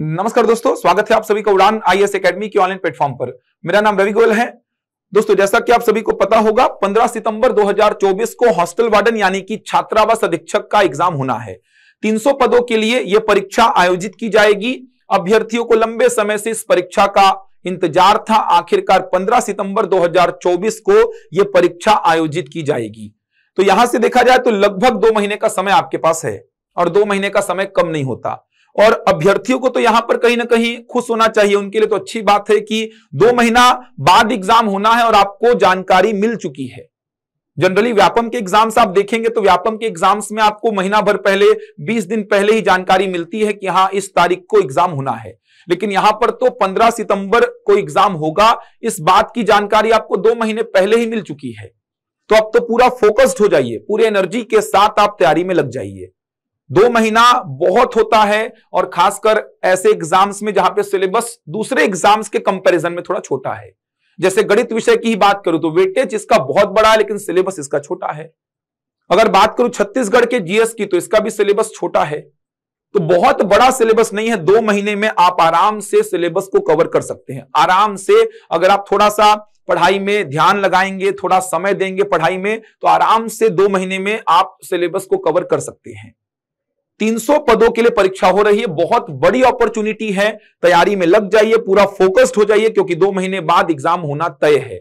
नमस्कार दोस्तों, स्वागत है आप सभी का उड़ान आईएएस एकेडमी के ऑनलाइन प्लेटफॉर्म पर। मेरा नाम रवि गोयल है। दोस्तों, जैसा कि आप सभी को पता होगा, 15 सितंबर 2024 को हॉस्टल वार्डन यानी कि छात्रावास अधीक्षक का एग्जाम होना है। 300 पदों के लिए यह परीक्षा आयोजित की जाएगी। अभ्यर्थियों को लंबे समय से इस परीक्षा का इंतजार था। आखिरकार 15 सितंबर 2024 को यह परीक्षा आयोजित की जाएगी। तो यहां से देखा जाए तो लगभग 2 महीने का समय आपके पास है और 2 महीने का समय कम नहीं होता। और अभ्यर्थियों को तो यहां पर कहीं ना कहीं खुश होना चाहिए। उनके लिए तो अच्छी बात है कि 2 महीना बाद एग्जाम होना है और आपको जानकारी मिल चुकी है। जनरली व्यापम के एग्जाम्स आप देखेंगे तो व्यापम के एग्जाम्स में आपको महीना भर पहले, 20 दिन पहले ही जानकारी मिलती है कि हाँ, इस तारीख को एग्जाम होना है। लेकिन यहां पर तो 15 सितंबर को एग्जाम होगा, इस बात की जानकारी आपको 2 महीने पहले ही मिल चुकी है। तो अब तो पूरा फोकस्ड हो जाइए, पूरे एनर्जी के साथ आप तैयारी में लग जाइए। 2 महीना बहुत होता है और खासकर ऐसे एग्जाम्स में जहां पे सिलेबस दूसरे एग्जाम्स के कंपैरिजन में थोड़ा छोटा है। जैसे गणित विषय की ही बात करूं तो वेटेज इसका बहुत बड़ा है लेकिन सिलेबस इसका छोटा है। अगर बात करूं छत्तीसगढ़ के जीएस की तो इसका भी सिलेबस छोटा है। तो बहुत बड़ा सिलेबस नहीं है। 2 महीने में आप आराम से सिलेबस को कवर कर सकते हैं। आराम से अगर आप थोड़ा सा पढ़ाई में ध्यान लगाएंगे, थोड़ा समय देंगे पढ़ाई में, तो आराम से 2 महीने में आप सिलेबस को कवर कर सकते हैं। 300 पदों के लिए परीक्षा हो रही है, बहुत बड़ी अपॉर्चुनिटी है। तैयारी में लग जाइए, पूरा फोकस्ड हो जाइए, क्योंकि 2 महीने बाद एग्जाम होना तय है।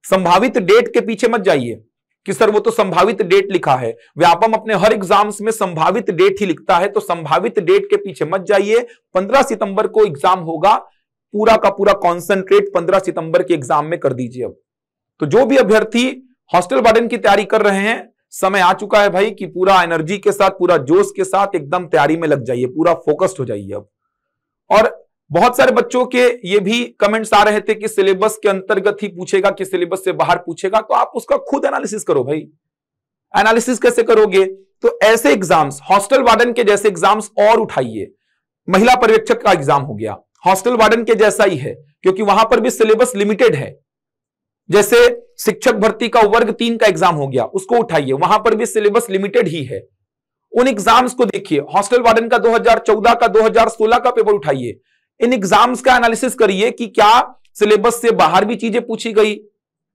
संभावित डेट के पीछे मत जाइए कि सर वो तो संभावित डेट लिखा है। व्यापम अपने हर एग्जाम्स में संभावित डेट ही लिखता है, तो संभावित डेट के पीछे मत जाइए। 15 सितंबर को एग्जाम होगा, पूरा का पूरा कॉन्सेंट्रेट 15 सितंबर के एग्जाम में कर दीजिए। अब तो जो भी अभ्यर्थी हॉस्टल वार्डन की तैयारी कर रहे हैं, समय आ चुका है भाई कि पूरा एनर्जी के साथ, पूरा जोश के साथ एकदम तैयारी में लग जाइए, पूरा फोकस्ड हो जाइए अब। और बहुत सारे बच्चों के ये भी कमेंट्स आ रहे थे कि सिलेबस के अंतर्गत ही पूछेगा कि सिलेबस से बाहर पूछेगा। तो आप उसका खुद एनालिसिस करो भाई। एनालिसिस कैसे करोगे? तो ऐसे एग्जाम्स, हॉस्टल वार्डन के जैसे एग्जाम्स और उठाइए। महिला पर्यवेक्षक का एग्जाम हो गया, हॉस्टल वार्डन के जैसा ही है, क्योंकि वहां पर भी सिलेबस लिमिटेड है। जैसे शिक्षक भर्ती का वर्ग 3 का एग्जाम हो गया, उसको उठाइए, वहां पर भी सिलेबस लिमिटेड ही है। उन एग्जाम्स को देखिए। हॉस्टल वार्डन का 2014 का, 2016 का पेपर उठाइए। इन एग्जाम्स का एनालिसिस करिए कि क्या सिलेबस से बाहर भी चीजें पूछी गई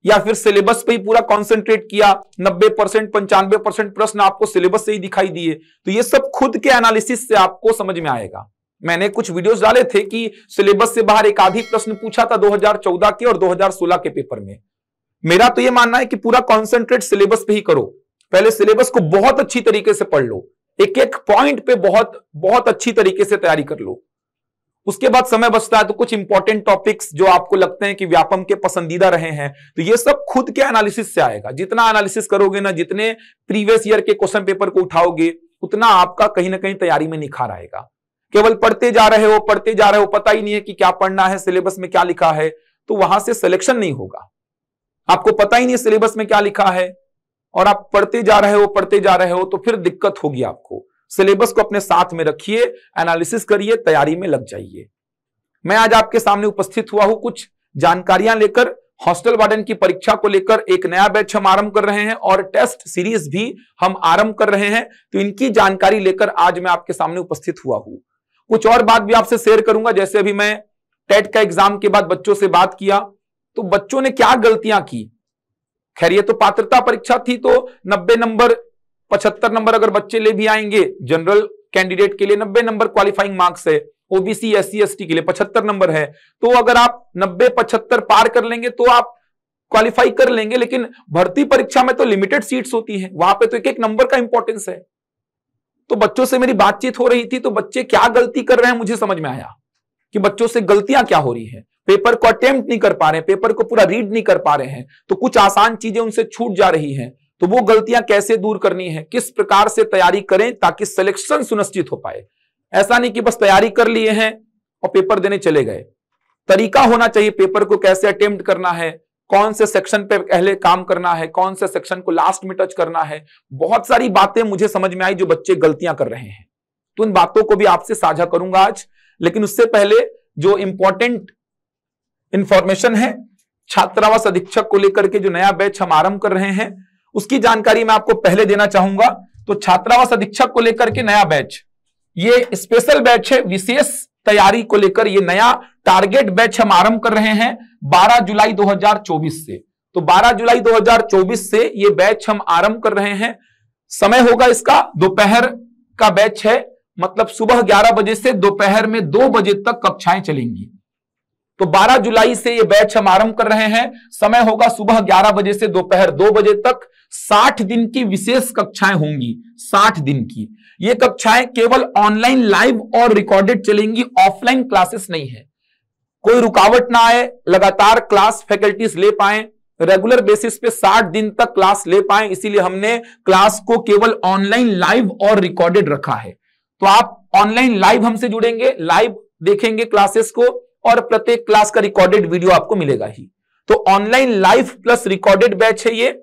या फिर सिलेबस पे ही पूरा कॉन्सेंट्रेट किया। 90%, 95% प्रश्न आपको सिलेबस से ही दिखाई दिए। तो ये सब खुद के एनालिसिस से आपको समझ में आएगा। मैंने कुछ वीडियोस डाले थे कि सिलेबस से बाहर एक आधी प्रश्न पूछा था 2014 के और 2016 के पेपर में। मेरा तो यह मानना है कि पूरा कॉन्सेंट्रेट सिलेबस पे ही करो। पहले सिलेबस को बहुत अच्छी तरीके से पढ़ लो, एक एक पॉइंट पे बहुत बहुत अच्छी तरीके से तैयारी कर लो। उसके बाद समय बचता है तो कुछ इंपॉर्टेंट टॉपिक्स जो आपको लगते हैं कि व्यापम के पसंदीदा रहे हैं, तो ये सब खुद के एनालिसिस से आएगा। जितना एनालिसिस करोगे ना, जितने प्रीवियस ईयर के क्वेश्चन पेपर को उठाओगे, उतना आपका कहीं ना कहीं तैयारी में निखार आएगा। केवल पढ़ते जा रहे हो, पढ़ते जा रहे हो, पता ही नहीं है कि क्या पढ़ना है, सिलेबस में क्या लिखा है, तो वहां से सिलेक्शन नहीं होगा। आपको पता ही नहीं सिलेबस में क्या लिखा है और आप पढ़ते जा रहे हो, पढ़ते जा रहे हो, तो फिर दिक्कत होगी आपको। सिलेबस को अपने साथ में रखिए, एनालिसिस करिए, तैयारी में लग जाइए। मैं आज आपके सामने उपस्थित हुआ हूं कुछ जानकारियां लेकर। हॉस्टल वार्डन की परीक्षा को लेकर एक नया बैच हम आरंभ कर रहे हैं और टेस्ट सीरीज भी हम आरंभ कर रहे हैं। तो इनकी जानकारी लेकर आज मैं आपके सामने उपस्थित हुआ हूं। कुछ और बात भी आपसे शेयर करूंगा। जैसे अभी मैं टेट का एग्जाम के बाद बच्चों से बात किया तो बच्चों ने क्या गलतियां की। खैर, ये तो पात्रता परीक्षा थी, तो 90 नंबर, 75 नंबर अगर बच्चे ले भी आएंगे, जनरल कैंडिडेट के लिए 90 नंबर क्वालिफाइंग मार्क्स है, ओबीसी एससी एसटी के लिए 75 नंबर है। तो अगर आप 90-75 पार कर लेंगे तो आप क्वालिफाई कर लेंगे। लेकिन भर्ती परीक्षा में तो लिमिटेड सीट्स होती हैं, वहां पे तो एक एक नंबर का इंपॉर्टेंस है। तो बच्चों से मेरी बातचीत हो रही थी, तो बच्चे क्या गलती कर रहे हैं मुझे समझ में आया कि बच्चों से गलतियां क्या हो रही हैं। पेपर को अटेम्प्ट नहीं कर पा रहे हैं, पेपर को पूरा रीड नहीं कर पा रहे हैं, तो कुछ आसान चीजें उनसे छूट जा रही हैं। तो वो गलतियां कैसे दूर करनी है, किस प्रकार से तैयारी करें ताकि सिलेक्शन सुनिश्चित हो पाए। ऐसा नहीं कि बस तैयारी कर लिए हैं और पेपर देने चले गए। तरीका होना चाहिए पेपर को कैसे अटेम्प्ट करना है, कौन से सेक्शन पे पहले काम करना है, कौन से सेक्शन को लास्ट में टच करना है। बहुत सारी बातें मुझे समझ में आई जो बच्चे गलतियां कर रहे हैं, तो उन बातों को भी आपसे साझा करूंगा आज। लेकिन उससे पहले जो इंपॉर्टेंट इंफॉर्मेशन है, छात्रावास अधीक्षक को लेकर के जो नया बैच हम आरंभ कर रहे हैं, उसकी जानकारी मैं आपको पहले देना चाहूंगा। तो छात्रावास अधीक्षक को लेकर के नया बैच, ये स्पेशल बैच है, विशेष तैयारी को लेकर ये नया टारगेट बैच हम आरंभ कर रहे हैं 12 जुलाई 2024 से। तो 12 जुलाई 2024 से ये बैच हम आरंभ कर रहे हैं। समय होगा इसका दोपहर का बैच है, मतलब सुबह 11 बजे से दोपहर में 2 बजे तक कक्षाएं चलेंगी। तो 12 जुलाई से ये बैच हम आरंभ कर रहे हैं। समय होगा सुबह 11 बजे से दोपहर 2 बजे तक। 60 दिन की विशेष कक्षाएं होंगी, 60 दिन की। ये कक्षाएं केवल ऑनलाइन लाइव और रिकॉर्डेड चलेंगी, ऑफलाइन क्लासेस नहीं है। कोई रुकावट ना आए, लगातार क्लास फैकल्टीज ले पाए, रेगुलर बेसिस पे 60 दिन तक क्लास ले पाए, इसीलिए हमने क्लास को केवल ऑनलाइन लाइव और रिकॉर्डेड रखा है। तो आप ऑनलाइन लाइव हमसे जुड़ेंगे, लाइव देखेंगे क्लासेस को, और प्रत्येक क्लास का रिकॉर्डेड वीडियो आपको मिलेगा ही। तो online live plus recorded batch है ये,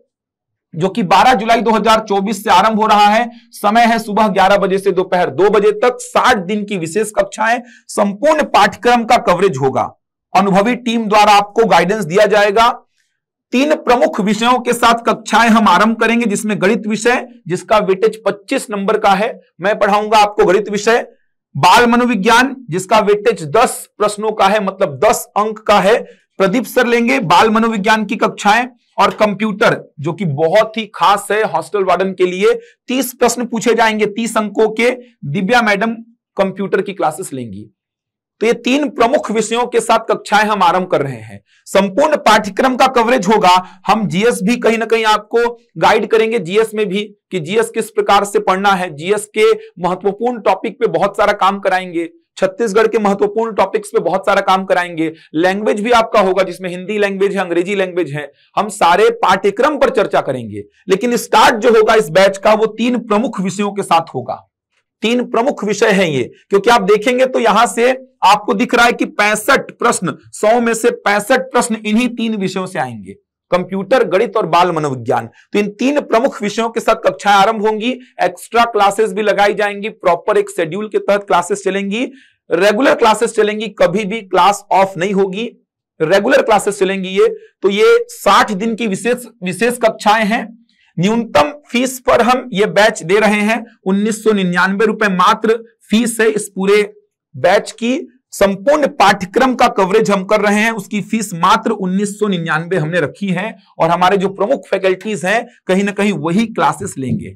जो कि 12 जुलाई 2024 से आरंभ हो रहा है। समय है सुबह 11 बजे से दोपहर 2 बजे तक। 60 दिन की विशेष कक्षाएं, संपूर्ण पाठ्यक्रम का कवरेज होगा। अनुभवी टीम द्वारा आपको गाइडेंस दिया जाएगा। 3 प्रमुख विषयों के साथ कक्षाएं हम आरंभ करेंगे, जिसमें गणित विषय, जिसका वेटेज 25 नंबर का है, मैं पढ़ाऊंगा आपको गणित विषय। बाल मनोविज्ञान, जिसका वेटेज 10 प्रश्नों का है, मतलब 10 अंक का है, प्रदीप सर लेंगे बाल मनोविज्ञान की कक्षाएं। और कंप्यूटर, जो कि बहुत ही खास है हॉस्टल वार्डन के लिए, 30 प्रश्न पूछे जाएंगे 30 अंकों के, दिव्या मैडम कंप्यूटर की क्लासेस लेंगी। तो ये 3 प्रमुख विषयों के साथ कक्षाएं हम आरंभ कर रहे हैं। संपूर्ण पाठ्यक्रम का कवरेज होगा। हम जीएस भी कहीं ना कहीं आपको गाइड करेंगे, जीएस में भी, कि जीएस किस प्रकार से पढ़ना है। जीएस के महत्वपूर्ण टॉपिक पे बहुत सारा काम कराएंगे, छत्तीसगढ़ के महत्वपूर्ण टॉपिक्स पे बहुत सारा काम कराएंगे। लैंग्वेज भी आपका होगा, जिसमें हिंदी लैंग्वेज है, अंग्रेजी लैंग्वेज है। हम सारे पाठ्यक्रम पर चर्चा करेंगे, लेकिन स्टार्ट जो होगा इस बैच का वो 3 प्रमुख विषयों के साथ होगा। 3 प्रमुख विषय हैं ये, क्योंकि आप देखेंगे तो यहां से आपको दिख रहा है कि 65 प्रश्न, 100 में से 65 प्रश्न इन्हीं 3 विषयों से आएंगे, कंप्यूटर, गणित और बाल मनोविज्ञान। तो इन 3 प्रमुख विषयों के साथ कक्षाएं आरंभ होंगी। एक्स्ट्रा क्लासेस भी लगाई जाएंगी, प्रॉपर एक शेड्यूल के तहत क्लासेस चलेंगी, रेगुलर क्लासेस चलेंगी, कभी भी क्लास ऑफ नहीं होगी, रेगुलर क्लासेस चलेंगी ये। तो ये 60 दिन की विशेष कक्षाएं हैं। न्यूनतम फीस पर हम ये बैच दे रहे हैं 1999 रुपए मात्र फीस है इस पूरे बैच की। संपूर्ण पाठ्यक्रम का कवरेज हम कर रहे हैं, उसकी फीस मात्र 1999 हमने रखी है, और हमारे जो प्रमुख फैकल्टीज हैं कहीं ना कहीं वही क्लासेस लेंगे।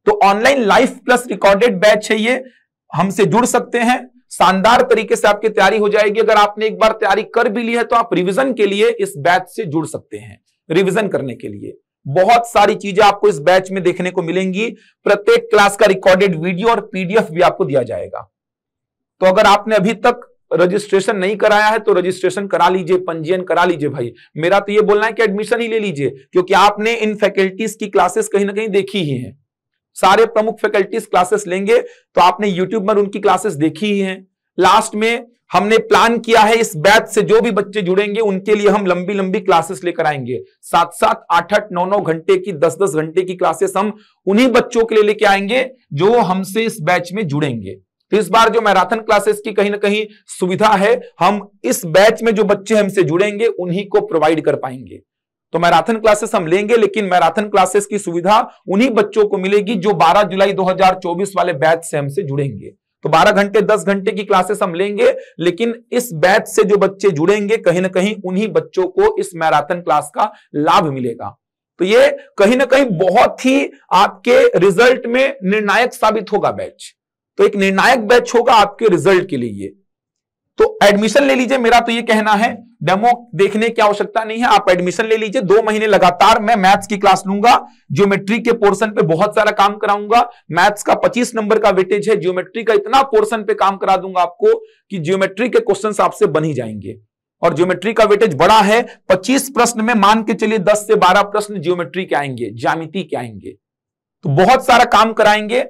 तो online live plus recorded batch है ये, हमसे जुड़ सकते हैं। शानदार तरीके से आपकी तैयारी हो जाएगी। अगर आपने एक बार तैयारी कर भी ली है तो आप रिवीजन के लिए इस बैच से जुड़ सकते हैं। रिवीजन करने के लिए बहुत सारी चीजें आपको इस बैच में देखने को मिलेंगी। प्रत्येक क्लास का रिकॉर्डेड वीडियो और पीडीएफ भी आपको दिया जाएगा। तो अगर आपने अभी तक रजिस्ट्रेशन नहीं कराया है तो रजिस्ट्रेशन करा लीजिए, पंजीयन करा लीजिए भाई। मेरा तो ये बोलना है कि एडमिशन ही ले लीजिए, क्योंकि आपने इन फैकल्टीज की क्लासेस कहीं ना कहीं देखी ही हैं। सारे प्रमुख फैकल्टीज क्लासेस लेंगे तो आपने यूट्यूब पर उनकी क्लासेस देखी ही हैं। लास्ट में हमने प्लान किया है इस बैच से जो भी बच्चे जुड़ेंगे उनके लिए हम लंबी लंबी क्लासेस लेकर आएंगे। 7-7, 8-8, 9-9 घंटे की, 10-10 घंटे की क्लासेस हम उन्हीं बच्चों के लिए लेके आएंगे जो हमसे इस बैच में जुड़ेंगे। तो इस बार जो मैराथन क्लासेस की कहीं ना कहीं सुविधा है, हम इस बैच में जो बच्चे हमसे जुड़ेंगे उन्हीं को प्रोवाइड कर पाएंगे। तो मैराथन क्लासेस हम लेंगे, लेकिन मैराथन क्लासेस की सुविधा उन्हीं बच्चों को मिलेगी जो 12 जुलाई 2024 वाले बैच से हमसे जुड़ेंगे। तो 12 घंटे 10 घंटे की क्लासेस हम लेंगे, लेकिन इस बैच से जो बच्चे जुड़ेंगे कहीं ना कहीं उन्हीं बच्चों को इस मैराथन क्लास का लाभ मिलेगा। तो ये कहीं ना कहीं बहुत ही आपके रिजल्ट में निर्णायक साबित होगा बैच। तो एक निर्णायक बैच होगा आपके रिजल्ट के लिए। तो एडमिशन ले लीजिए, मेरा तो ये कहना है। डेमो देखने की आवश्यकता नहीं है, आप एडमिशन ले लीजिए। 2 महीने लगातार मैं मैथ्स की क्लास लूंगा, ज्योमेट्री के पोर्शन पे बहुत सारा काम कराऊंगा। मैथ्स का 25 नंबर का वेटेज है, ज्योमेट्री का इतना पोर्शन पे काम करा दूंगा आपको कि ज्योमेट्री के क्वेश्चंस आपसे बन ही जाएंगे। और ज्योमेट्री का वेटेज बड़ा है, 25 प्रश्न में मान के चलिए 10 से 12 प्रश्न ज्योमेट्री के आएंगे, ज्यामिति के आएंगे। तो बहुत सारा काम कराएंगे।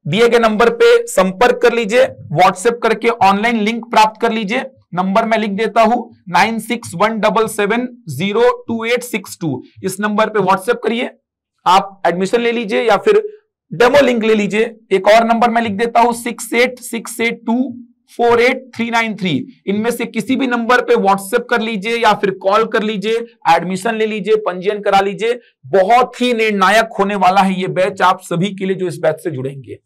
दिए गए नंबर पे संपर्क कर लीजिए, व्हाट्सएप करके ऑनलाइन लिंक प्राप्त कर लीजिए। नंबर मैं लिख देता हूं 9617702862। इस नंबर पे व्हाट्सएप करिए, आप एडमिशन ले लीजिए या फिर डेमो लिंक ले लीजिए। एक और नंबर मैं लिख देता हूं 6868248393। इनमें से किसी भी नंबर पे व्हाट्सएप कर लीजिए या फिर कॉल कर लीजिए, एडमिशन ले लीजिए, पंजीयन करा लीजिए। बहुत ही निर्णायक होने वाला है ये बैच आप सभी के लिए जो इस बैच से जुड़ेंगे।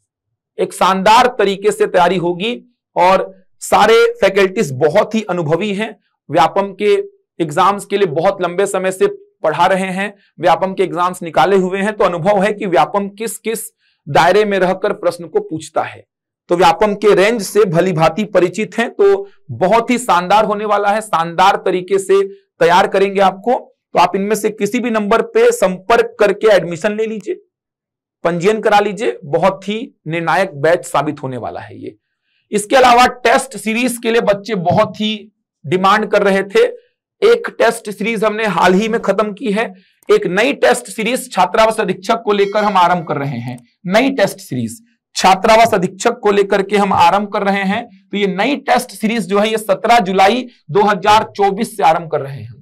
एक शानदार तरीके से तैयारी होगी। और सारे फैकल्टीज बहुत ही अनुभवी हैं, व्यापम के एग्जाम्स के लिए बहुत लंबे समय से पढ़ा रहे हैं, व्यापम के एग्जाम्स निकाले हुए हैं, तो अनुभव है कि व्यापम किस किस दायरे में रहकर प्रश्न को पूछता है। तो व्यापम के रेंज से भली भांति परिचित हैं, तो बहुत ही शानदार होने वाला है, शानदार तरीके से तैयार करेंगे आपको। तो आप इनमें से किसी भी नंबर पे संपर्क करके एडमिशन ले लीजिए, पंजीयन करा लीजिए, बहुत ही निर्णायक बैच साबित होने वाला है ये। इसके अलावा टेस्ट सीरीज के लिए बच्चे बहुत ही डिमांड कर रहे थे। एक टेस्ट सीरीज हमने हाल ही में खत्म की है, एक नई टेस्ट सीरीज छात्रावास अधीक्षक को लेकर हम आरंभ कर रहे हैं। नई टेस्ट सीरीज छात्रावास अधीक्षक को लेकर के हम आरंभ कर रहे हैं। तो ये नई टेस्ट सीरीज जो है ये 17 जुलाई 2024 से आरंभ कर रहे हैं।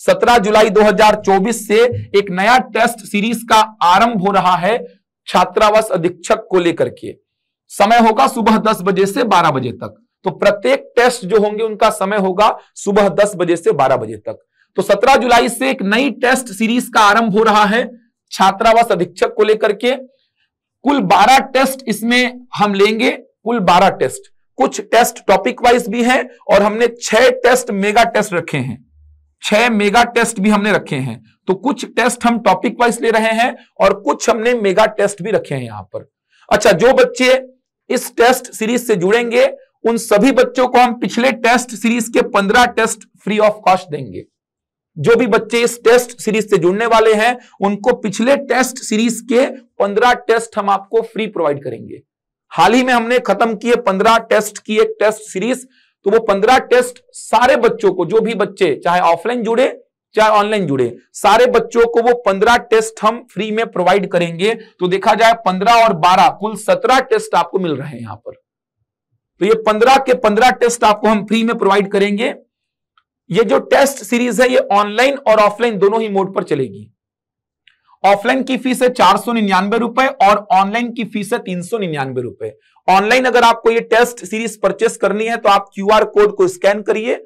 17 जुलाई 2024 से एक नया टेस्ट सीरीज का आरंभ हो रहा है छात्रावास अधीक्षक को लेकर के। समय होगा सुबह 10 बजे से 12 बजे तक। तो प्रत्येक टेस्ट जो होंगे उनका समय होगा सुबह 10 बजे से 12 बजे तक। तो 17 जुलाई से एक नई टेस्ट सीरीज का आरंभ हो रहा है छात्रावास अधीक्षक को लेकर के। कुल 12 टेस्ट इसमें हम लेंगे, कुल 12 टेस्ट। कुछ टेस्ट टॉपिक वाइज भी हैं और हमने 6 टेस्ट मेगा टेस्ट रखे हैं, 6 मेगा टेस्ट भी हमने रखे हैं। तो कुछ टेस्ट हम टॉपिक वाइज ले रहे हैं और कुछ हमने मेगा टेस्ट भी रखे हैं यहां पर। अच्छा, जो बच्चे इस टेस्ट सीरीज से जुड़ेंगे उन सभी बच्चों को हम पिछले टेस्ट सीरीज के 15 टेस्ट फ्री ऑफ कॉस्ट देंगे। जो भी बच्चे इस टेस्ट सीरीज से जुड़ने वाले हैं उनको पिछले टेस्ट सीरीज के 15 टेस्ट हम आपको फ्री प्रोवाइड करेंगे। हाल ही में हमने खत्म किए 15 टेस्ट की एक टेस्ट सीरीज, तो वो 15 टेस्ट सारे बच्चों को, जो भी बच्चे चाहे ऑफलाइन जुड़े चाहे ऑनलाइन जुड़े, सारे बच्चों को वो 15 टेस्ट हम फ्री में प्रोवाइड करेंगे। तो देखा जाए 15 और 12 कुल 17 टेस्ट आपको मिल रहे हैं यहां पर। तो ये 15 के 15 टेस्ट आपको हम फ्री में प्रोवाइड करेंगे। ये जो टेस्ट सीरीज है ये ऑनलाइन और ऑफलाइन दोनों ही मोड पर चलेगी। ऑफलाइन की फीस है 499 रुपए और ऑनलाइन की फीस है 399 रुपए। ऑनलाइन अगर आपको ये टेस्ट सीरीज परचेस करनी है तो आप QR कोड को स्कैन करिए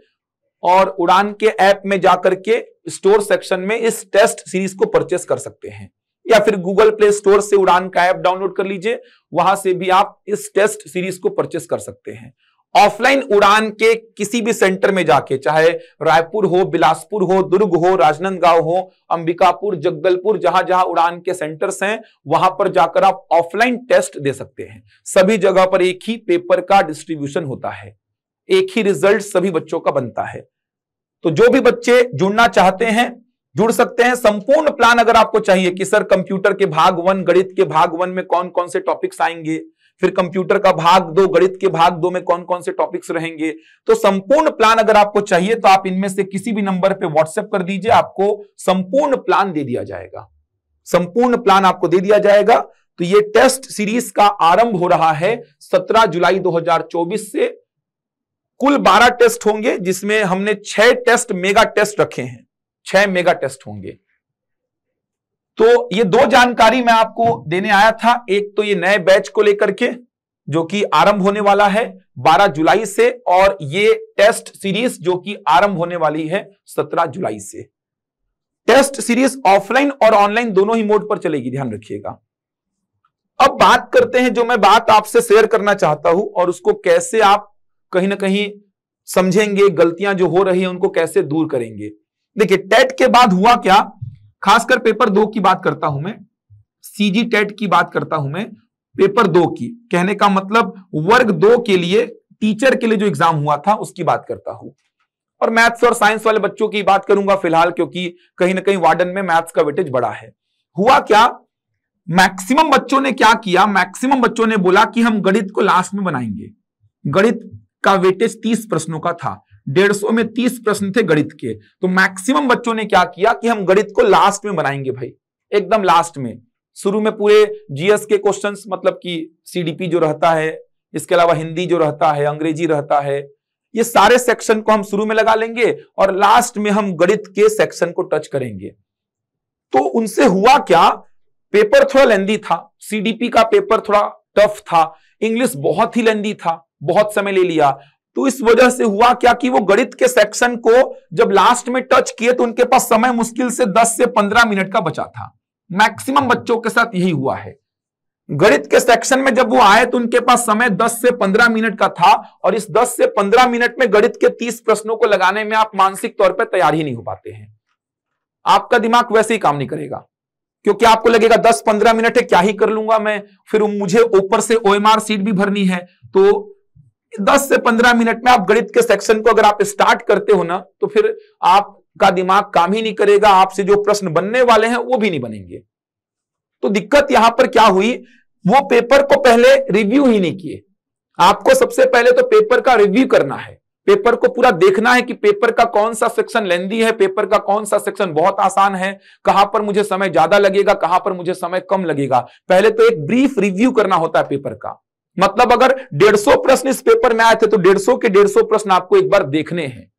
और उड़ान के ऐप में जाकर के स्टोर सेक्शन में इस टेस्ट सीरीज को परचेस कर सकते हैं, या फिर गूगल प्ले स्टोर से उड़ान का ऐप डाउनलोड कर लीजिए, वहां से भी आप इस टेस्ट सीरीज को परचेस कर सकते हैं। ऑफलाइन उड़ान के किसी भी सेंटर में जाके, चाहे रायपुर हो, बिलासपुर हो, दुर्ग हो, राजनांदगांव हो, अंबिकापुर, जगदलपुर, जहां जहां उड़ान के सेंटर्स हैं वहां पर जाकर आप ऑफलाइन टेस्ट दे सकते हैं। सभी जगह पर एक ही पेपर का डिस्ट्रीब्यूशन होता है, एक ही रिजल्ट सभी बच्चों का बनता है। तो जो भी बच्चे जुड़ना चाहते हैं जुड़ सकते हैं। संपूर्ण प्लान अगर आपको चाहिए कि सर कंप्यूटर के भाग 1, गणित के भाग 1 में कौन कौन से टॉपिक्स आएंगे, फिर कंप्यूटर का भाग 2, गणित के भाग 2 में कौन कौन से टॉपिक्स रहेंगे, तो संपूर्ण प्लान अगर आपको चाहिए तो आप इनमें से किसी भी नंबर पे व्हाट्सएप कर दीजिए, आपको संपूर्ण प्लान दे दिया जाएगा। संपूर्ण प्लान आपको दे दिया जाएगा। तो ये टेस्ट सीरीज का आरंभ हो रहा है 17 जुलाई 2024 से। कुल 12 टेस्ट होंगे जिसमें हमने 6 टेस्ट मेगा टेस्ट रखे हैं, 6 मेगा टेस्ट होंगे। तो ये 2 जानकारी मैं आपको देने आया था। एक तो ये नए बैच को लेकर के जो कि आरंभ होने वाला है 12 जुलाई से, और ये टेस्ट सीरीज जो कि आरंभ होने वाली है 17 जुलाई से। टेस्ट सीरीज ऑफलाइन और ऑनलाइन दोनों ही मोड पर चलेगी, ध्यान रखिएगा। अब बात करते हैं, जो मैं बात आपसे शेयर करना चाहता हूं और उसको कैसे आप कहीं ना कहीं समझेंगे, गलतियां जो हो रही है उनको कैसे दूर करेंगे। देखिए, टेट के बाद हुआ क्या, खासकर पेपर 2 की बात करता हूं मैं, सीजी टेट की बात करता हूं मैं, पेपर 2 की, कहने का मतलब वर्ग 2 के लिए टीचर के लिए जो एग्जाम हुआ था उसकी बात करता हूं। और मैथ्स और साइंस वाले बच्चों की बात करूंगा फिलहाल, क्योंकि कहीं ना कहीं वार्डन में मैथ्स का वेटेज बड़ा है। हुआ क्या, मैक्सिमम बच्चों ने क्या किया, मैक्सिमम बच्चों ने बोला कि हम गणित को लास्ट में बनाएंगे। गणित का वेटेज 30 प्रश्नों का था, 150 में 30 प्रश्न थे गणित के। तो मैक्सिमम बच्चों ने क्या किया कि हम गणित को लास्ट में बनाएंगे भाई, एकदम लास्ट में। शुरू में पूरे जीएस के क्वेश्चंस, मतलब कि सीडीपी जो रहता है, इसके अलावा हिंदी जो रहता है, अंग्रेजी रहता है, ये सारे सेक्शन को हम शुरू में लगा लेंगे और लास्ट में हम गणित के सेक्शन को टच करेंगे। तो उनसे हुआ क्या, पेपर थोड़ा लेंदी था, सीडीपी का पेपर थोड़ा टफ था, इंग्लिश बहुत ही लेंदी था, बहुत समय ले लिया। तो इस वजह से हुआ क्या कि वो गणित के सेक्शन को जब लास्ट में टच किए तो उनके पास समय मुश्किल से 10 से 15 मिनट का बचा था। मैक्सिमम बच्चों के साथ यही हुआ है। गणित के सेक्शन में जब वो आए तो उनके पास समय 10 से 15 मिनट का था, और इस 10 से 15 मिनट में गणित के 30 प्रश्नों को लगाने में आप मानसिक तौर पर तैयार ही नहीं हो पाते हैं। आपका दिमाग वैसे ही काम नहीं करेगा, क्योंकि आपको लगेगा 10-15 मिनट है, क्या ही कर लूंगा मैं, फिर मुझे ऊपर से OMR सीट भी भरनी है। तो 10 से 15 मिनट में आप गणित के सेक्शन को अगर आप स्टार्ट करते हो ना, तो फिर आपका दिमाग काम ही नहीं करेगा, आपसे जो प्रश्न बनने वाले हैं वो भी नहीं बनेंगे। तो दिक्कत यहां पर क्या हुई, वो पेपर को पहले रिव्यू ही नहीं किए। आपको सबसे पहले तो पेपर का रिव्यू करना है, पेपर को पूरा देखना है कि पेपर का कौन सा सेक्शन लेंदी है, पेपर का कौन सा सेक्शन बहुत आसान है, कहां पर मुझे समय ज्यादा लगेगा, कहां पर मुझे समय कम लगेगा। पहले तो एक ब्रीफ रिव्यू करना होता है पेपर का। मतलब अगर 150 प्रश्न इस पेपर में आए थे तो 150 के 150 प्रश्न आपको एक बार देखने हैं।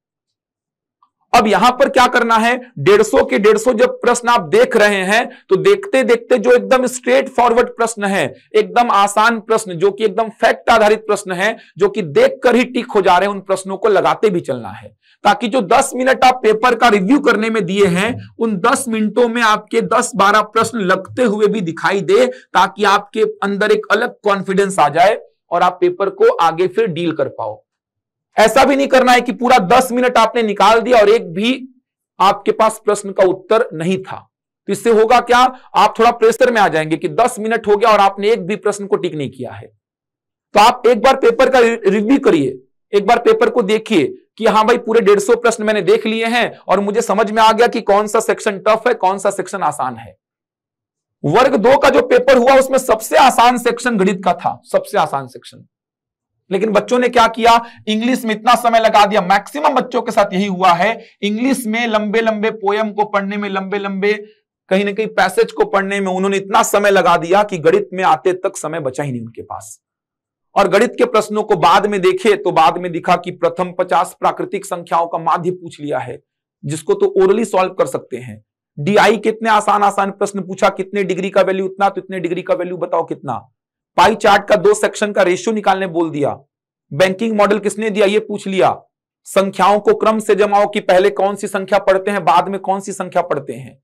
अब यहां पर क्या करना है, 150 के 150 जब प्रश्न आप देख रहे हैं तो देखते देखते जो एकदम स्ट्रेट फॉरवर्ड प्रश्न है, एकदम आसान प्रश्न, जो कि एकदम फैक्ट आधारित प्रश्न है, जो कि देखकर ही टिक हो जा रहे हैं, उन प्रश्नों को लगाते भी चलना है, ताकि जो 10 मिनट आप पेपर का रिव्यू करने में दिए हैं, उन 10 मिनटों में आपके 10-12 प्रश्न लगते हुए भी दिखाई दे, ताकि आपके अंदर एक अलग कॉन्फिडेंस आ जाए और आप पेपर को आगे फिर डील कर पाओ। ऐसा भी नहीं करना है कि पूरा 10 मिनट आपने निकाल दिया और एक भी आपके पास प्रश्न का उत्तर नहीं था। तो इससे होगा क्या, आप थोड़ा प्रेशर में आ जाएंगे कि 10 मिनट हो गया और आपने एक भी प्रश्न को टिक नहीं किया है। तो आप एक बार पेपर का रिव्यू करिए, एक बार पेपर को देखिए कि हाँ भाई पूरे 150 प्रश्न मैंने देख लिए हैं और मुझे समझ में आ गया कि कौन सा सेक्शन टफ है, कौन सा सेक्शन आसान है। वर्ग 2 का जो पेपर हुआ उसमें सबसे आसान सेक्शन गणित का था, सबसे आसान सेक्शन। लेकिन बच्चों ने क्या किया, इंग्लिश में इतना समय लगा दिया। मैक्सिमम बच्चों के साथ यही हुआ है, इंग्लिश में लंबे लंबे पोयम को पढ़ने में, लंबे लंबे कहीं ना कहीं पैसेज को पढ़ने में उन्होंने इतना समय लगा दिया कि गणित में आते तक समय बचा ही नहीं उनके पास। और गणित के प्रश्नों को बाद में देखे तो बाद में दिखा कि प्रथम 50 प्राकृतिक संख्याओं का माध्य पूछ लिया है, जिसको तो ओरली सॉल्व कर सकते हैं। DI कितने आसान आसान प्रश्न पूछा, कितने डिग्री का वैल्यू इतना, तो इतने डिग्री का वैल्यू बताओ कितना। पाई चार्ट का 2 सेक्शन का रेशियो निकालने बोल दिया। बैंकिंग मॉडल किसने दिया ये पूछ लिया। संख्याओं को क्रम से जमाओ कि पहले कौन सी संख्या पढ़ते हैं, बाद में कौन सी संख्या पढ़ते हैं।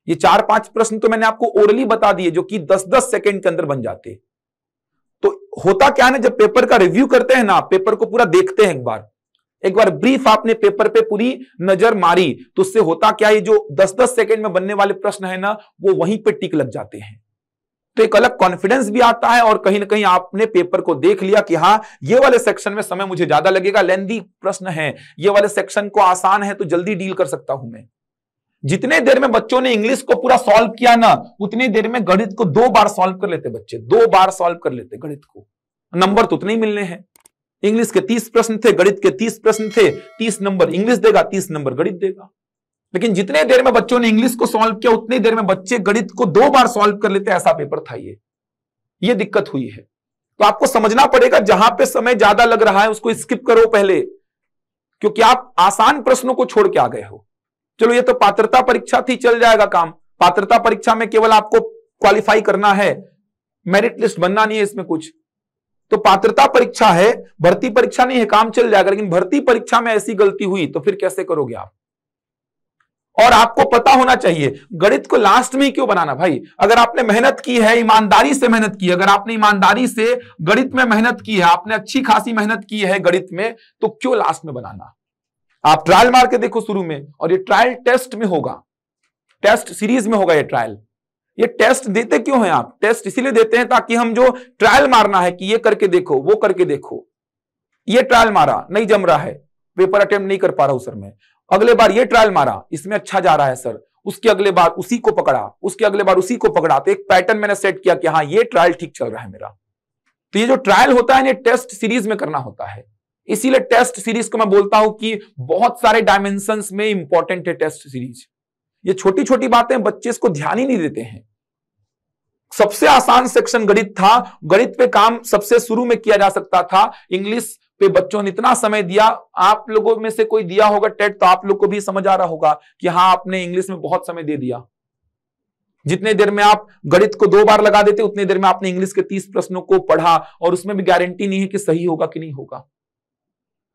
ये 4-5 प्रश्न तो मैंने आपको ओरली बता दिए, जो कि 10-10 सेकंड के अंदर बन जाते। तो होता क्या है, जब पेपर का रिव्यू करते हैं ना, पेपर को पूरा देखते हैं, एक बार ब्रीफ आपने पेपर पे पूरी नजर मारी, तो उससे होता क्या है, जो 10-10 सेकंड में बनने वाले प्रश्न है ना, वो वहीं पे टिक लग जाते हैं। तो एक अलग कॉन्फिडेंस भी आता है और कहीं ना कहीं आपने पेपर को देख लिया कि हाँ ये वाले सेक्शन में समय मुझे ज्यादा लगेगा, लेंदी प्रश्न है, ये वाले सेक्शन को आसान है तो जल्दी डील कर सकता हूं मैं। जितने देर में बच्चों ने इंग्लिश को पूरा सॉल्व किया ना, उतनी देर में गणित को 2 बार सॉल्व कर लेते बच्चे, 2 बार सॉल्व कर लेते गणित को। नंबर तो उतने ही मिलने हैं। इंग्लिश के 30 प्रश्न थे, गणित के 30 प्रश्न थे, 30 नंबर इंग्लिश देगा, 30 नंबर गणित देगा। लेकिन जितने देर में बच्चों ने इंग्लिश को सॉल्व किया, उतनी देर में बच्चे गणित को 2 बार सॉल्व कर लेते, ऐसा पेपर था ये दिक्कत हुई है। तो आपको समझना पड़ेगा, जहां पे समय ज्यादा लग रहा है उसको स्किप करो पहले, क्योंकि आप आसान प्रश्नों को छोड़ के आ गए हो। चलो ये तो पात्रता परीक्षा थी, चल जाएगा काम। पात्रता परीक्षा में केवल आपको क्वालिफाई करना है, मेरिट लिस्ट बनना नहीं है इसमें कुछ। तो पात्रता परीक्षा है, भर्ती परीक्षा नहीं है, काम चल जाएगा। लेकिन भर्ती परीक्षा में ऐसी गलती हुई तो फिर कैसे करोगे आप। और आपको पता होना चाहिए गणित को लास्ट में ही क्यों बनाना भाई। अगर आपने मेहनत की है, ईमानदारी से मेहनत की, अगर आपने ईमानदारी से गणित में मेहनत की है, आपने अच्छी खासी मेहनत की है गणित में, तो क्यों लास्ट में बनाना। आप ट्रायल मार के देखो शुरू में, और ये ट्रायल टेस्ट में होगा, टेस्ट सीरीज में होगा ये ट्रायल। ये टेस्ट देते क्यों हैं आप, टेस्ट इसीलिए देते हैं ताकि हम जो ट्रायल मारना है कि ये करके देखो, वो करके देखो। ये ट्रायल मारा, नहीं जम रहा है, पेपर अटेम्प्ट नहीं कर पा रहा हूं सर मैं, अगले बार ये ट्रायल मारा, इसमें अच्छा जा रहा है सर, उसके अगले बार उसी को पकड़ा, उसके अगले बार उसी को पकड़ा। तो एक पैटर्न मैंने सेट किया कि हाँ ये ट्रायल ठीक चल रहा है मेरा। तो ये जो ट्रायल होता है ये टेस्ट सीरीज में करना होता है। इसीलिए टेस्ट सीरीज को मैं बोलता हूं कि बहुत सारे डायमेंशंस में इंपॉर्टेंट है टेस्ट सीरीज। ये छोटी छोटी बातें बच्चे इसको ध्यान ही नहीं देते हैं। सबसे आसान सेक्शन गणित था, गणित पे काम सबसे शुरू में किया जा सकता था। इंग्लिश पे बच्चों ने इतना समय दिया, आप लोगों में से कोई दिया होगा टेट तो आप लोग को भी समझ आ रहा होगा कि हाँ आपने इंग्लिश में बहुत समय दे दिया। जितने देर में आप गणित को 2 बार लगा देते, उतने देर में आपने इंग्लिश के 30 प्रश्नों को पढ़ा, और उसमें भी गारंटी नहीं है कि सही होगा कि नहीं होगा।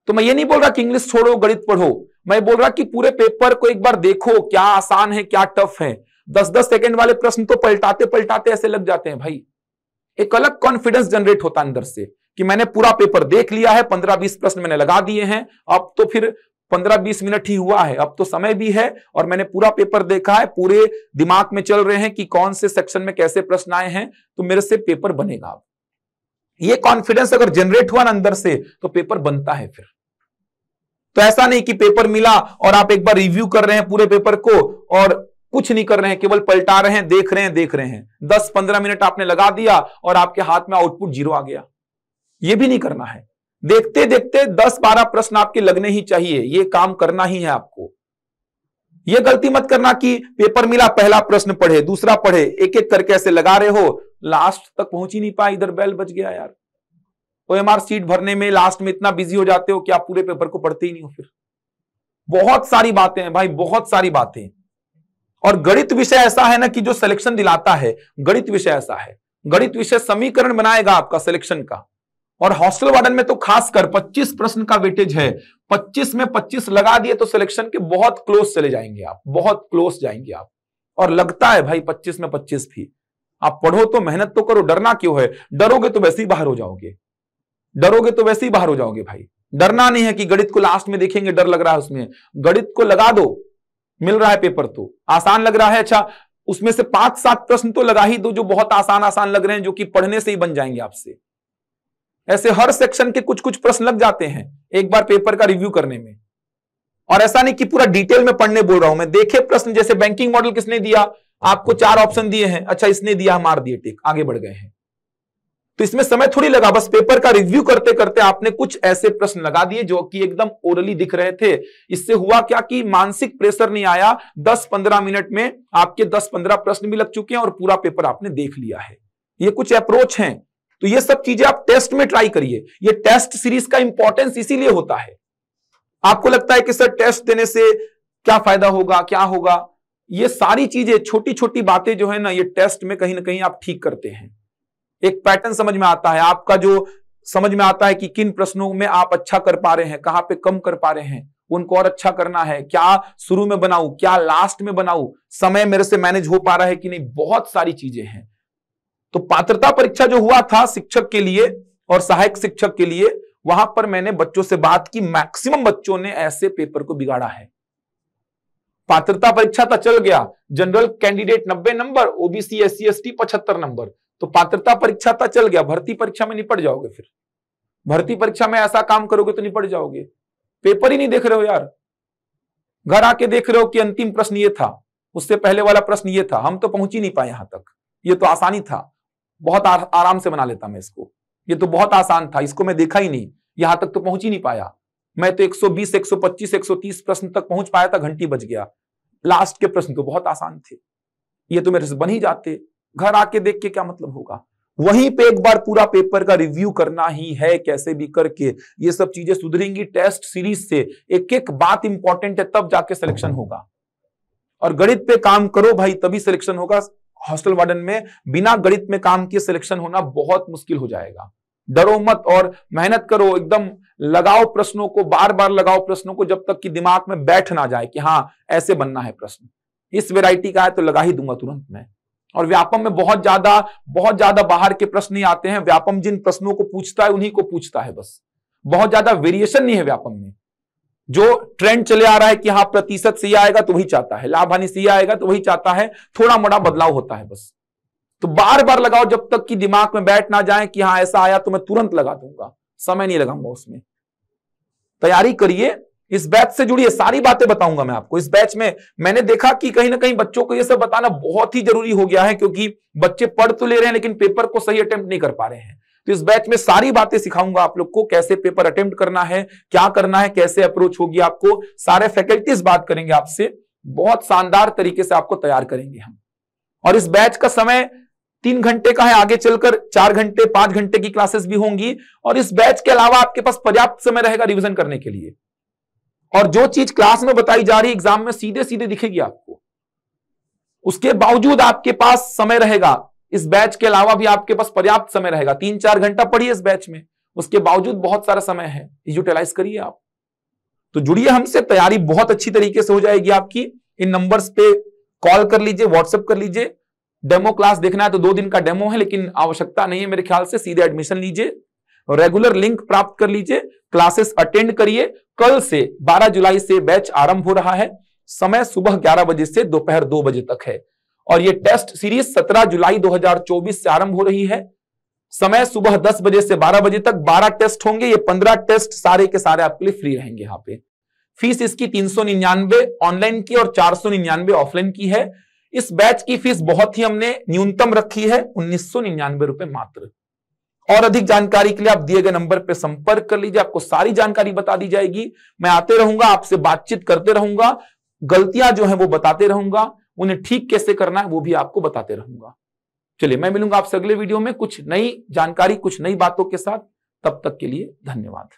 तो मैं ये नहीं बोल रहा कि इंग्लिश छोड़ो गणित पढ़ो, मैं बोल रहा कि पूरे पेपर को एक बार देखो, क्या आसान है क्या टफ है। 10-10 सेकंड वाले प्रश्न तो पलटाते पलटाते ऐसे लग जाते हैं भाई। एक अलग कॉन्फिडेंस जनरेट होता है अंदर से कि मैंने पूरा पेपर देख लिया है, 15-20 प्रश्न मैंने लगा दिए हैं, अब तो फिर 15-20 मिनट ही हुआ है, अब तो समय भी है और मैंने पूरा पेपर देखा है, पूरे दिमाग में चल रहे हैं कि कौन से सेक्शन में कैसे प्रश्न आए हैं, तो मेरे से पेपर बनेगा। अब ये कॉन्फिडेंस अगर जनरेट हुआ ना अंदर से तो पेपर बनता है फिर। तो ऐसा नहीं कि पेपर मिला और आप एक बार रिव्यू कर रहे हैं पूरे पेपर को और कुछ नहीं कर रहे हैं, केवल पलटा रहे हैं, देख रहे हैं 10-15 मिनट आपने लगा दिया और आपके हाथ में आउटपुट 0 आ गया। यह भी नहीं करना है। देखते देखते 10-12 प्रश्न आपके लगने ही चाहिए, यह काम करना ही है आपको। यह गलती मत करना कि पेपर मिला, पहला प्रश्न पढ़े, दूसरा पढ़े, एक एक करके ऐसे लगा रहे हो, लास्ट तक पहुंच ही नहीं पाए, इधर बेल बज गया यार। ओएमआर सीट भरने में लास्ट में इतना बिजी हो जाते हो कि आप पूरे पेपर को पढ़ते ही नहीं हो। फिर बहुत सारी बातें हैं भाई, बहुत सारी बातें। और गणित विषय ऐसा है ना कि जो सिलेक्शन दिलाता है, गणित विषय ऐसा है, गणित विषय समीकरण बनाएगा आपका सिलेक्शन का। और हॉस्टल वार्डन में तो खासकर 25 प्रश्न का वेटेज है, 25 में 25 लगा दिए तो सिलेक्शन के बहुत क्लोज चले जाएंगे आप, बहुत क्लोज जाएंगे आप। और लगता है भाई 25 में 25 भी। आप पढ़ो तो मेहनत तो करो, डरना क्यों है? डरोगे तो वैसे ही बाहर हो जाओगे, डरोगे तो वैसे ही बाहर हो जाओगे भाई। डरना नहीं है कि गणित को लास्ट में देखेंगे, डर लग रहा है उसमें, गणित को लगा दो, मिल रहा है पेपर तो आसान लग रहा है, अच्छा उसमें से 5-7 प्रश्न तो लगा ही दो जो बहुत आसान आसान लग रहे हैं, जो कि पढ़ने से ही बन जाएंगे आपसे। ऐसे हर सेक्शन के कुछ कुछ प्रश्न लग जाते हैं एक बार पेपर का रिव्यू करने में। और ऐसा नहीं कि पूरा डिटेल में पढ़ने बोल रहा हूं मैं, देखे प्रश्न, जैसे बैंकिंग मॉडल किसने दिया, आपको 4 ऑप्शन दिए हैं, अच्छा इसने दिया, मार दिए टिक, आगे बढ़ गए हैं। तो इसमें समय थोड़ी लगा, बस पेपर का रिव्यू करते करते आपने कुछ ऐसे प्रश्न लगा दिए जो कि एकदम ओरली दिख रहे थे। इससे हुआ क्या कि मानसिक प्रेशर नहीं आया, 10-15 मिनट में आपके 10-15 प्रश्न भी लग चुके हैं और पूरा पेपर आपने देख लिया है। ये कुछ अप्रोच हैं। तो ये सब चीजें आप टेस्ट में ट्राई करिए। ये टेस्ट सीरीज का इंपॉर्टेंस इसीलिए होता है। आपको लगता है कि सर टेस्ट देने से क्या फायदा होगा, क्या होगा? ये सारी चीजें, छोटी छोटी बातें जो है ना, ये टेस्ट में कहीं ना कहीं आप ठीक करते हैं। एक पैटर्न समझ में आता है, आपका जो समझ में आता है कि किन प्रश्नों में आप अच्छा कर पा रहे हैं, कहां पे कम कर पा रहे हैं, उनको और अच्छा करना है, क्या शुरू में बनाऊं, क्या लास्ट में बनाऊं, समय मेरे से मैनेज हो पा रहा है कि नहीं, बहुत सारी चीजें हैं। तो पात्रता परीक्षा जो हुआ था शिक्षक के लिए और सहायक शिक्षक के लिए, वहां पर मैंने बच्चों से बात की, मैक्सिमम बच्चों ने ऐसे पेपर को बिगाड़ा है। पात्रता परीक्षा तो चल गया, general candidate 90 number, OBC SC ST 75 number, तो पात्रता परीक्षा तो चल गया। भर्ती परीक्षा में निपट जाओगे। फिर भर्ती परीक्षा में ऐसा काम करोगे तो निपट जाओगे। पेपर ही नहीं देख रहे हो यार, घर आके देख रहे हो कि अंतिम प्रश्न ये था, उससे पहले वाला प्रश्न ये था, हम तो पहुंच ही नहीं पाए यहां तक, ये तो आसानी था, बहुत आराम से बना लेता मैं इसको, ये तो बहुत आसान था, इसको मैं देखा ही नहीं, यहां तक तो पहुंच ही नहीं पाया। मैं तो 120, 125, 130 प्रश्न तक पहुंच पाया था, घंटी बज गया। लास्ट के प्रश्न तो बहुत आसान थे, ये तो मेरे से बन ही जाते। घर आके देख के क्या मतलब होगा? वहीं पे एक बार पूरा पेपर का रिव्यू करना ही है, कैसे भी करके ये सब चीजें सुधरेंगी टेस्ट सीरीज से। एक एक बात इंपॉर्टेंट है, तब जाके सिलेक्शन होगा। और गणित पे काम करो भाई, तभी सिलेक्शन होगा। हॉस्टल वार्डन में बिना गणित में काम किए सिलेक्शन होना बहुत मुश्किल हो जाएगा। डरो मत और मेहनत करो, एकदम लगाओ प्रश्नों को, बार बार लगाओ प्रश्नों को, जब तक कि दिमाग में बैठ ना जाए कि हाँ ऐसे बनना है प्रश्न, इस वैरायटी का है तो लगा ही दूंगा तुरंत मैं। और व्यापम में बहुत ज्यादा बाहर के प्रश्न नहीं आते हैं। व्यापम जिन प्रश्नों को पूछता है उन्हीं को पूछता है, बस बहुत ज्यादा वेरिएशन नहीं है व्यापम में। जो ट्रेंड चले आ रहा है कि हाँ प्रतिशत सही आएगा तो वही चाहता है, लाभ हानि सही आएगा तो वही चाहता है, थोड़ा मोड़ा बदलाव होता है बस। तो बार बार लगाओ जब तक कि दिमाग में बैठ ना जाए कि हाँ ऐसा आया तो मैं तुरंत लगा दूंगा, समय नहीं लगाऊंगा उसमें। तैयारी करिए, इस बैच से जुड़िए, सारी बातें बताऊंगा मैं आपको। इस बैच में मैंने देखा कि कहीं ना कहीं बच्चों को यह सब बताना बहुत ही जरूरी हो गया है, क्योंकि बच्चे पढ़ तो ले रहे हैं लेकिन पेपर को सही अटेम्प्ट नहीं कर पा रहे हैं। तो इस बैच में सारी बातें सिखाऊंगा आप लोग को, कैसे पेपर अटेम्प्ट करना है, क्या करना है, कैसे अप्रोच होगी आपको। सारे फैकल्टीज बात करेंगे आपसे, बहुत शानदार तरीके से आपको तैयार करेंगे हम। और इस बैच का समय 3 घंटे का है, आगे चलकर 4 घंटे 5 घंटे की क्लासेस भी होंगी। और इस बैच के अलावा आपके पास पर्याप्त समय रहेगा रिवीजन करने के लिए। और जो चीज क्लास में बताई जा रही एग्जाम में सीधे सीधे दिखेगी आपको, उसके बावजूद आपके पास समय रहेगा। इस बैच के अलावा भी आपके पास पर्याप्त समय रहेगा। 3-4 घंटा पढ़िए इस बैच में, उसके बावजूद बहुत सारा समय है, यूटिलाइज करिए आप। तो जुड़िए हमसे, तैयारी बहुत अच्छी तरीके से हो जाएगी आपकी। इन नंबर्स पे कॉल कर लीजिए, व्हाट्सएप कर लीजिए, डेमो क्लास देखना है तो 2 दिन का डेमो है, लेकिन आवश्यकता नहीं है मेरे ख्याल से। सीधे एडमिशन लीजिए, रेगुलर लिंक प्राप्त कर लीजिए, क्लासेस अटेंड करिए। कल से 12 जुलाई से बैच आरंभ हो रहा है। समय सुबह 11 बजे से दोपहर 2 बजे तक है और ये टेस्ट सीरीज 17 जुलाई 2024 से आरंभ हो रही है। समय सुबह 10 बजे से 12 बजे तक 12 टेस्ट होंगे। ये 15 टेस्ट सारे के सारे आपके लिए फ्री रहेंगे। यहाँ पे फीस इसकी 399 ऑनलाइन की और 499 ऑफलाइन की है। इस बैच की फीस बहुत ही हमने न्यूनतम रखी है, 1999 रुपए मात्र। और अधिक जानकारी के लिए आप दिए गए नंबर पर संपर्क कर लीजिए, आपको सारी जानकारी बता दी जाएगी। मैं आते रहूंगा, आपसे बातचीत करते रहूंगा, गलतियां जो है वो बताते रहूंगा, उन्हें ठीक कैसे करना है वो भी आपको बताते रहूंगा। चलिए, मैं मिलूंगा आपसे अगले वीडियो में कुछ नई जानकारी, कुछ नई बातों के साथ। तब तक के लिए धन्यवाद।